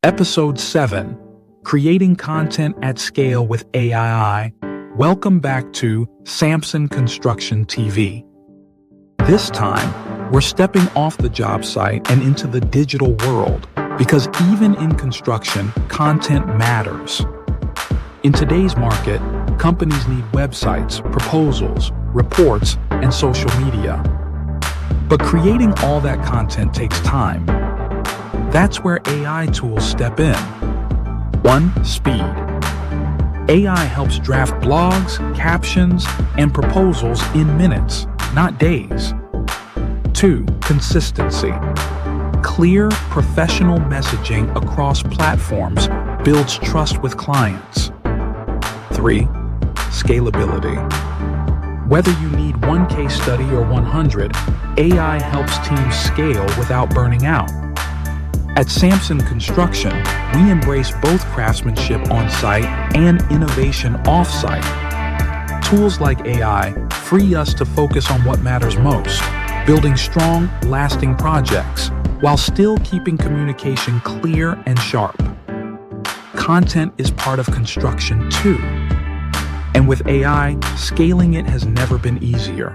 Episode 7, Creating Content at Scale with AI. Welcome back to Samson Construction TV. This time, we're stepping off the job site and into the digital world, because even in construction, content matters. In today's market, companies need websites, proposals, reports, and social media. But creating all that content takes time. That's where AI tools step in. 1. Speed. AI helps draft blogs, captions, and proposals in minutes, not days. 2. Consistency. Clear, professional messaging across platforms builds trust with clients. 3. Scalability. Whether you need one case study or 100, AI helps teams scale without burning out. At Samson Construction, we embrace both craftsmanship on-site and innovation off-site. Tools like AI free us to focus on what matters most, building strong, lasting projects, while still keeping communication clear and sharp. Content is part of construction too. And with AI, scaling it has never been easier.